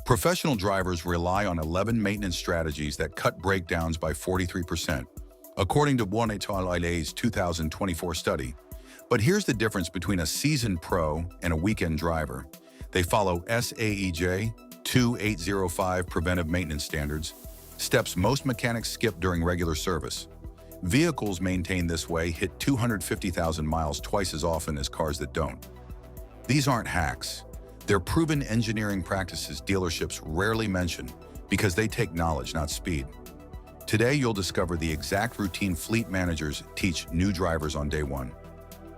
Professional drivers rely on 11 maintenance strategies that cut breakdowns by 43%, according to Automotive's 2024 study. But here's the difference between a seasoned pro and a weekend driver. They follow SAEJ 2805 preventive maintenance standards, steps most mechanics skip during regular service. Vehicles maintained this way hit 250,000 miles twice as often as cars that don't. These aren't hacks. They're proven engineering practices dealerships rarely mention because they take knowledge, not speed. Today, you'll discover the exact routine fleet managers teach new drivers on day one,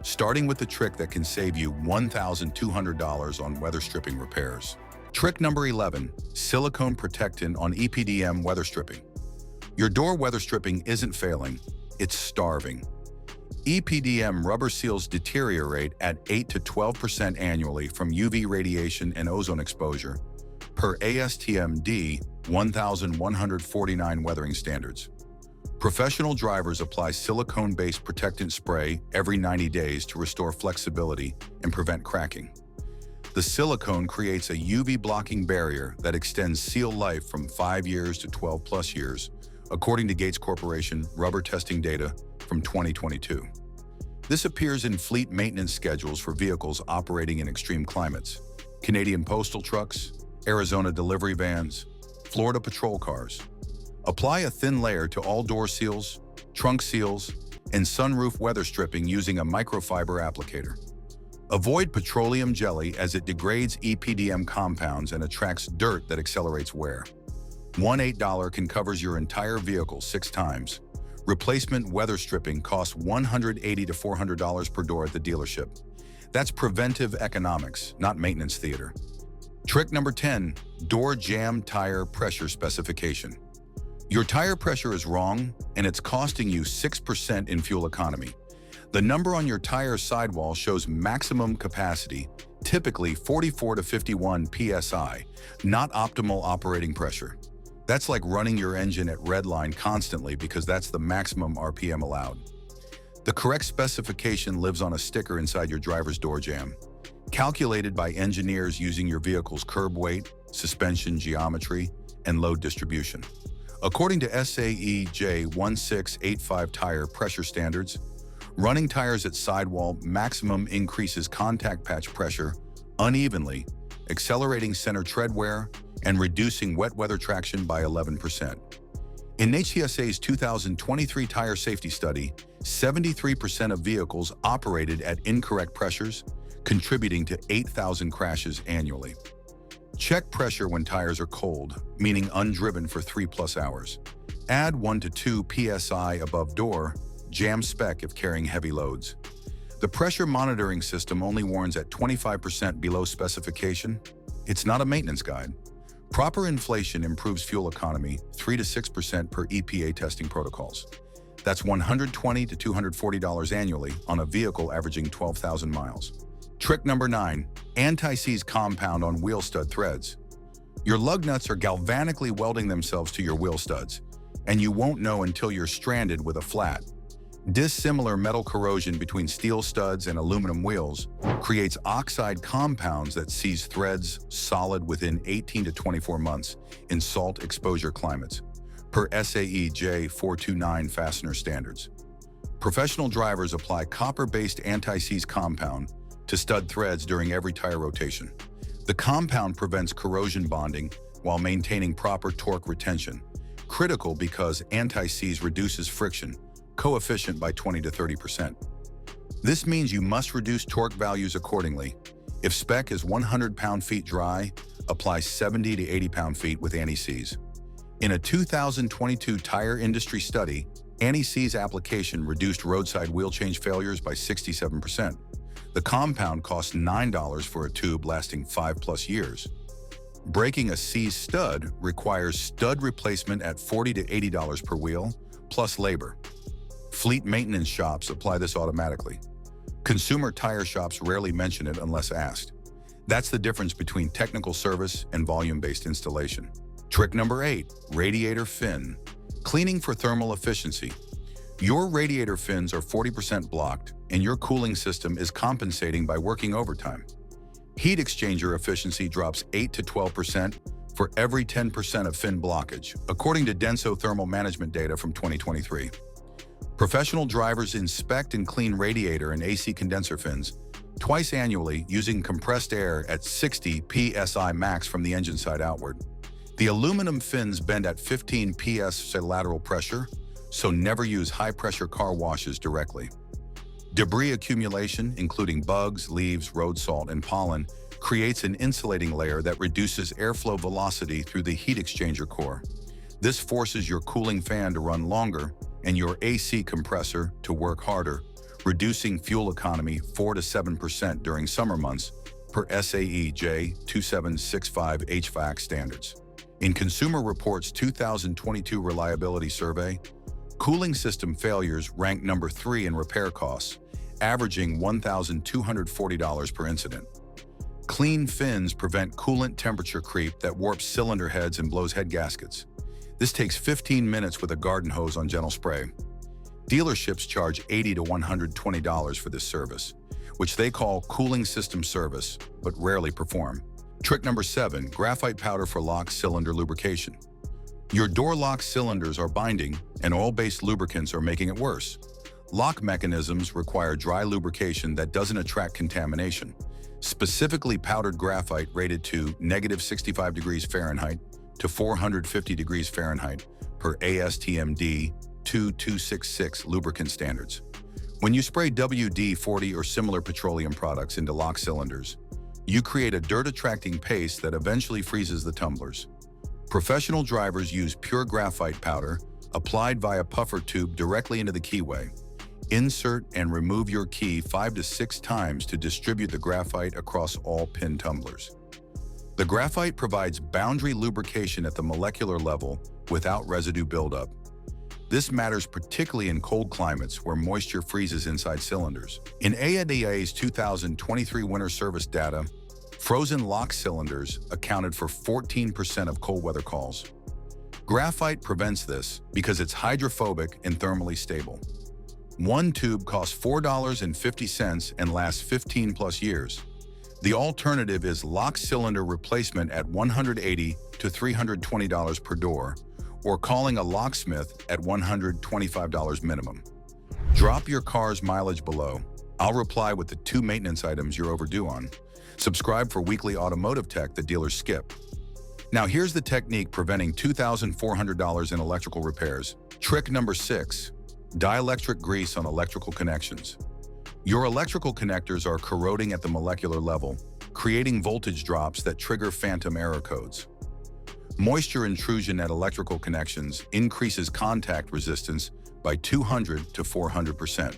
starting with the trick that can save you $1,200 on weather stripping repairs. Trick number 11, silicone protectant on EPDM weather stripping. Your door weather stripping isn't failing, it's starving. EPDM rubber seals deteriorate at 8 to 12% annually from UV radiation and ozone exposure, per ASTM D1149 weathering standards. Professional drivers apply silicone-based protectant spray every 90 days to restore flexibility and prevent cracking. The silicone creates a UV-blocking barrier that extends seal life from 5 years to 12+ years, according to Gates Corporation rubber testing data from 2022. This appears in fleet maintenance schedules for vehicles operating in extreme climates: Canadian postal trucks, Arizona delivery vans, Florida patrol cars. Apply a thin layer to all door seals, trunk seals, and sunroof weather stripping using a microfiber applicator. Avoid petroleum jelly as it degrades EPDM compounds and attracts dirt that accelerates wear. One $8 can covers your entire vehicle 6 times. Replacement weather stripping costs $180 to $400 per door at the dealership. That's preventive economics, not maintenance theater. Trick number 10, door jamb tire pressure specification. Your tire pressure is wrong, and it's costing you 6% in fuel economy. The number on your tire sidewall shows maximum capacity, typically 44 to 51 psi, not optimal operating pressure. That's like running your engine at redline constantly because that's the maximum RPM allowed. The correct specification lives on a sticker inside your driver's door jamb, calculated by engineers using your vehicle's curb weight, suspension geometry, and load distribution. According to SAEJ 1685 tire pressure standards, running tires at sidewall maximum increases contact patch pressure unevenly, accelerating center tread wear, and reducing wet weather traction by 11%. In HCSA's 2023 tire safety study, 73% of vehicles operated at incorrect pressures, contributing to 8,000 crashes annually. Check pressure when tires are cold, meaning undriven for 3+ hours. Add 1 to 2 psi above door, jam spec if carrying heavy loads. The pressure monitoring system only warns at 25% below specification. It's not a maintenance guide. Proper inflation improves fuel economy 3 to 6% per EPA testing protocols. That's $120 to $240 annually on a vehicle averaging 12,000 miles. Trick number 9, anti-seize compound on wheel stud threads. Your lug nuts are galvanically welding themselves to your wheel studs, and you won't know until you're stranded with a flat. Dissimilar metal corrosion between steel studs and aluminum wheels creates oxide compounds that seize threads solid within 18 to 24 months in salt exposure climates, per SAEJ 429 fastener standards. Professional drivers apply copper-based anti-seize compound to stud threads during every tire rotation. The compound prevents corrosion bonding while maintaining proper torque retention, critical because anti-seize reduces friction coefficient by 20 to 30%. This means you must reduce torque values accordingly. If spec is 100 pound-feet dry, apply 70 to 80 pound-feet with anti-seize. In a 2022 tire industry study, anti-seize application reduced roadside wheel change failures by 67%. The compound costs $9 for a tube lasting 5+ years. Breaking a seized stud requires stud replacement at $40 to $80 per wheel, plus labor. Fleet maintenance shops apply this automatically. Consumer tire shops rarely mention it unless asked. That's the difference between technical service and volume-based installation. Trick number 8, radiator fin. Cleaning for thermal efficiency. Your radiator fins are 40% blocked, and your cooling system is compensating by working overtime. Heat exchanger efficiency drops 8 to 12% for every 10% of fin blockage, according to Denso thermal management data from 2023. Professional drivers inspect and clean radiator and AC condenser fins twice annually using compressed air at 60 psi max from the engine side outward. The aluminum fins bend at 15 psi lateral pressure, so never use high-pressure car washes directly. Debris accumulation, including bugs, leaves, road salt, and pollen, creates an insulating layer that reduces airflow velocity through the heat exchanger core. This forces your cooling fan to run longer and your AC compressor to work harder, reducing fuel economy 4 to 7% during summer months per SAE J2765 HVAC standards. In Consumer Reports' 2022 Reliability Survey, cooling system failures ranked number 3 in repair costs, averaging $1,240 per incident. Clean fins prevent coolant temperature creep that warps cylinder heads and blows head gaskets. This takes 15 minutes with a garden hose on gentle spray. Dealerships charge $80 to $120 for this service, which they call cooling system service, but rarely perform. Trick number 7, graphite powder for lock cylinder lubrication. Your door lock cylinders are binding, and oil-based lubricants are making it worse. Lock mechanisms require dry lubrication that doesn't attract contamination. Specifically powdered graphite rated to -65 degrees Fahrenheit to 450 degrees Fahrenheit per ASTM D2266 lubricant standards. When you spray WD-40 or similar petroleum products into lock cylinders, you create a dirt-attracting paste that eventually freezes the tumblers. Professional drivers use pure graphite powder applied via puffer tube directly into the keyway. Insert and remove your key 5 to 6 times to distribute the graphite across all pin tumblers. The graphite provides boundary lubrication at the molecular level without residue buildup. This matters particularly in cold climates where moisture freezes inside cylinders. In ANDA's 2023 winter service data, frozen lock cylinders accounted for 14% of cold weather calls. Graphite prevents this because it's hydrophobic and thermally stable. One tube costs $4.50 and lasts 15 plus years. The alternative is lock cylinder replacement at $180 to $320 per door, or calling a locksmith at $125 minimum. Drop your car's mileage below. I'll reply with the 2 maintenance items you're overdue on. Subscribe for weekly automotive tech that dealers skip. Now here's the technique preventing $2,400 in electrical repairs. Trick number 6, dielectric grease on electrical connections. Your electrical connectors are corroding at the molecular level, creating voltage drops that trigger phantom error codes. Moisture intrusion at electrical connections increases contact resistance by 200 to 400%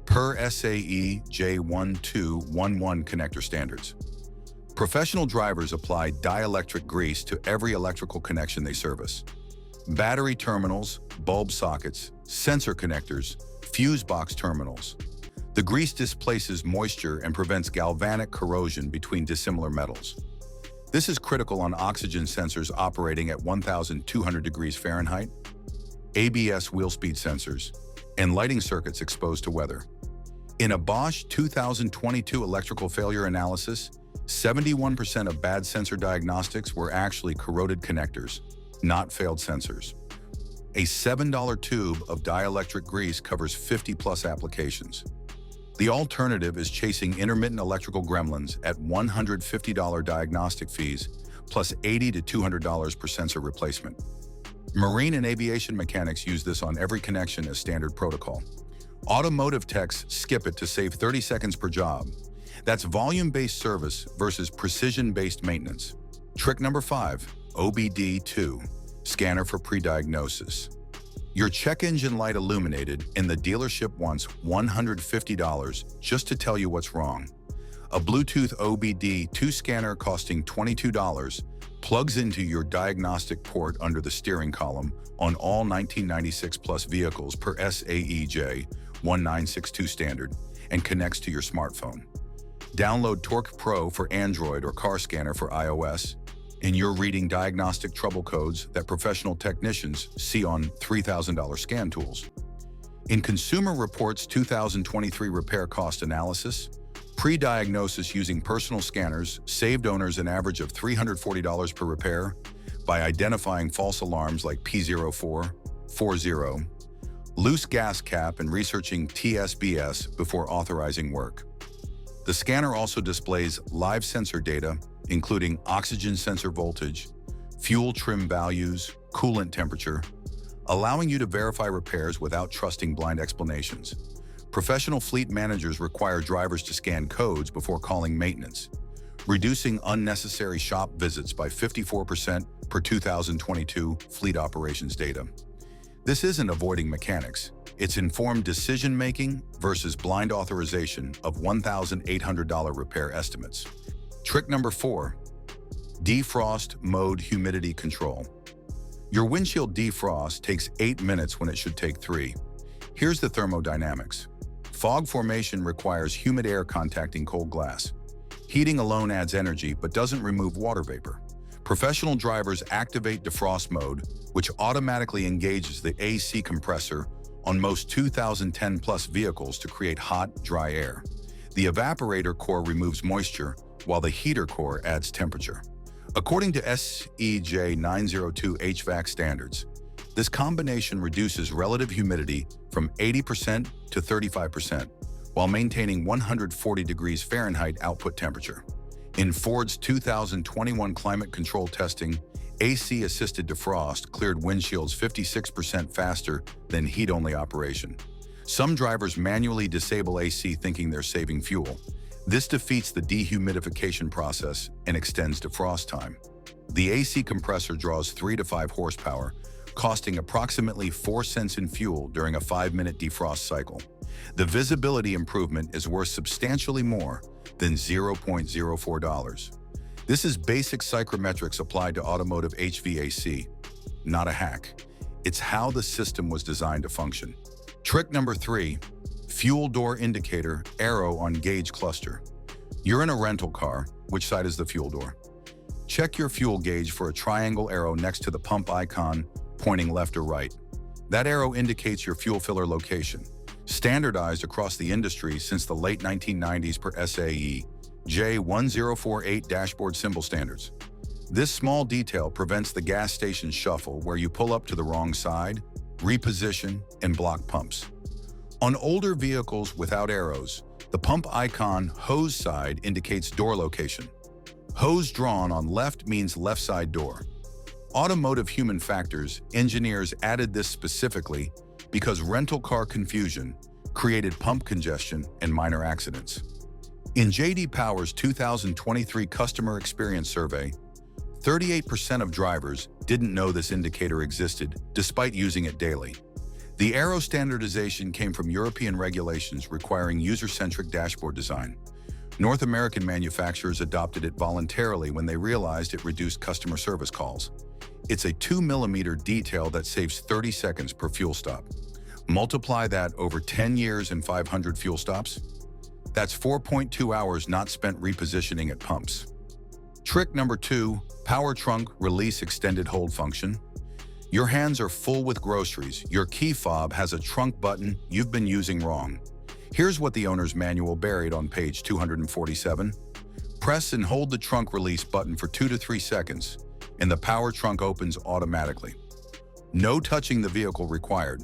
per SAE J1211 connector standards. Professional drivers apply dielectric grease to every electrical connection they service. Battery terminals, bulb sockets, sensor connectors, fuse box terminals. The grease displaces moisture and prevents galvanic corrosion between dissimilar metals. This is critical on oxygen sensors operating at 1,200 degrees Fahrenheit, ABS wheel speed sensors, and lighting circuits exposed to weather. In a Bosch 2022 electrical failure analysis, 71% of bad sensor diagnostics were actually corroded connectors, not failed sensors. A $7 tube of dielectric grease covers 50-plus applications. The alternative is chasing intermittent electrical gremlins at $150 diagnostic fees plus $80 to $200 per sensor replacement. Marine and aviation mechanics use this on every connection as standard protocol. Automotive techs skip it to save 30 seconds per job. That's volume-based service versus precision-based maintenance. Trick number 5, OBD2, scanner for pre-diagnosis. Your check engine light illuminated and the dealership wants $150 just to tell you what's wrong. A Bluetooth OBD2 scanner costing $22 plugs into your diagnostic port under the steering column on all 1996 plus vehicles per SAEJ 1962 standard and connects to your smartphone. Download Torque Pro for Android or Car Scanner for iOS, and you're reading diagnostic trouble codes that professional technicians see on $3,000 scan tools. In Consumer Reports' 2023 repair cost analysis, pre-diagnosis using personal scanners saved owners an average of $340 per repair, by identifying false alarms like P0440, loose gas cap, and researching TSBS before authorizing work. The scanner also displays live sensor data, including oxygen sensor voltage, fuel trim values, coolant temperature, allowing you to verify repairs without trusting blind explanations. Professional fleet managers require drivers to scan codes before calling maintenance, reducing unnecessary shop visits by 54% per 2022 fleet operations data. This isn't avoiding mechanics. It's informed decision-making versus blind authorization of $1,800 repair estimates. Trick number 4, defrost mode humidity control. Your windshield defrost takes 8 minutes when it should take 3. Here's the thermodynamics. Fog formation requires humid air contacting cold glass. Heating alone adds energy but doesn't remove water vapor. Professional drivers activate defrost mode, which automatically engages the AC compressor on most 2010 plus vehicles to create hot, dry air. The evaporator core removes moisture, while the heater core adds temperature. According to SEJ 902 HVAC standards, this combination reduces relative humidity from 80% to 35%, while maintaining 140 degrees Fahrenheit output temperature. In Ford's 2021 climate control testing, AC-assisted defrost cleared windshields 56% faster than heat-only operation. Some drivers manually disable AC thinking they're saving fuel. This defeats the dehumidification process and extends defrost time. The AC compressor draws 3 to 5 horsepower, costing approximately 4 cents in fuel during a 5-minute defrost cycle. The visibility improvement is worth substantially more than $0.04. This is basic psychrometrics applied to automotive HVAC, not a hack. It's how the system was designed to function. Trick number 3, fuel door indicator arrow on gauge cluster. You're in a rental car. Which side is the fuel door? Check your fuel gauge for a triangle arrow next to the pump icon pointing left or right. That arrow indicates your fuel filler location. Standardized across the industry since the late 1990s per SAE J1048 dashboard symbol standards. This small detail prevents the gas station shuffle where you pull up to the wrong side, reposition, and block pumps. On older vehicles without arrows, the pump icon hose side indicates door location. Hose drawn on left means left side door. Automotive human factors engineers added this specifically because rental car confusion created pump congestion and minor accidents. In J.D. Power's 2023 Customer Experience Survey, 38% of drivers didn't know this indicator existed despite using it daily. The arrow standardization came from European regulations requiring user-centric dashboard design. North American manufacturers adopted it voluntarily when they realized it reduced customer service calls. It's a 2mm detail that saves 30 seconds per fuel stop. Multiply that over 10 years and 500 fuel stops. That's 4.2 hours not spent repositioning at pumps. Trick number 2, power trunk release extended hold function. Your hands are full with groceries. Your key fob has a trunk button you've been using wrong. Here's what the owner's manual buried on page 247. Press and hold the trunk release button for 2 to 3 seconds, and the power trunk opens automatically. No touching the vehicle required.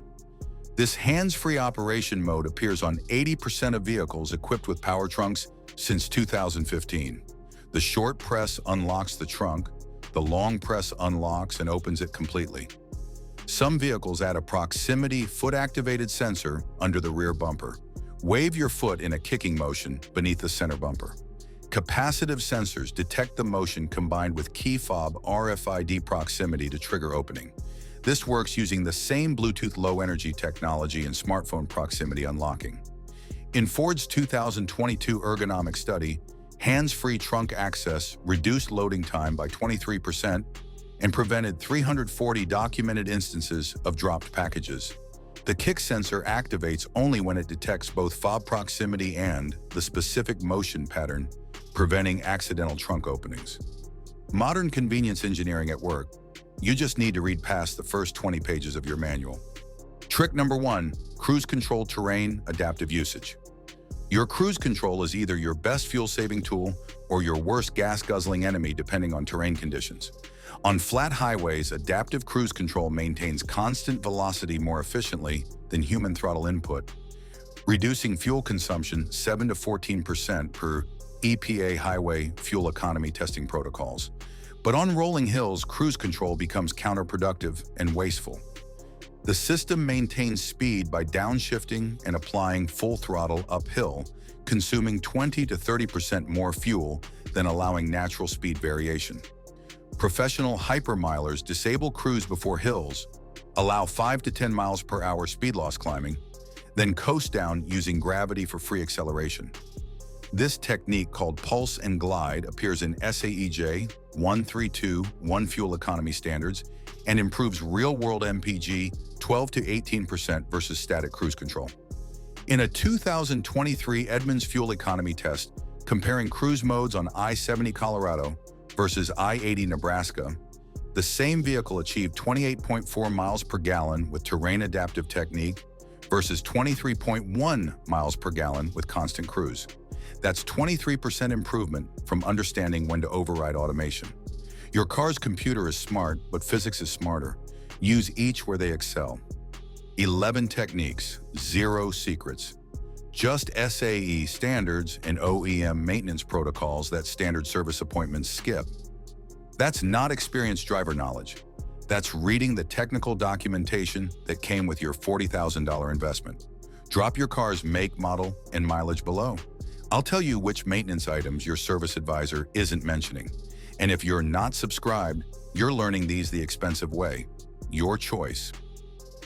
This hands-free operation mode appears on 80% of vehicles equipped with power trunks since 2015. The short press unlocks the trunk, the long press unlocks and opens it completely. Some vehicles add a proximity foot-activated sensor under the rear bumper. Wave your foot in a kicking motion beneath the center bumper. Capacitive sensors detect the motion combined with key fob RFID proximity to trigger opening. This works using the same Bluetooth low-energy technology and smartphone proximity unlocking. In Ford's 2022 ergonomic study, hands-free trunk access reduced loading time by 23% and prevented 340 documented instances of dropped packages. The kick sensor activates only when it detects both fob proximity and the specific motion pattern, preventing accidental trunk openings. Modern convenience engineering at work. You just need to read past the first 20 pages of your manual. Trick number 1, cruise control terrain adaptive usage. Your cruise control is either your best fuel-saving tool or your worst gas-guzzling enemy depending on terrain conditions. On flat highways, adaptive cruise control maintains constant velocity more efficiently than human throttle input, reducing fuel consumption 7 to 14% per EPA highway fuel economy testing protocols. But on rolling hills, cruise control becomes counterproductive and wasteful. The system maintains speed by downshifting and applying full throttle uphill, consuming 20 to 30% more fuel than allowing natural speed variation. Professional hypermilers disable cruise before hills, allow 5 to 10 miles per hour speed loss climbing, then coast down using gravity for free acceleration. This technique, called pulse and glide, appears in SAEJ 132-1 fuel economy standards and improves real-world MPG 12 to 18% versus static cruise control. In a 2023 Edmunds fuel economy test comparing cruise modes on I-70 Colorado versus I-80 Nebraska, the same vehicle achieved 28.4 miles per gallon with terrain adaptive technique versus 23.1 miles per gallon with constant cruise. That's 23% improvement from understanding when to override automation. Your car's computer is smart, but physics is smarter. Use each where they excel. 11 techniques, 0 secrets. Just SAE standards and OEM maintenance protocols that standard service appointments skip. That's not experienced driver knowledge. That's reading the technical documentation that came with your $40,000 investment. Drop your car's make, model, and mileage below. I'll tell you which maintenance items your service advisor isn't mentioning. And if you're not subscribed, you're learning these the expensive way. Your choice.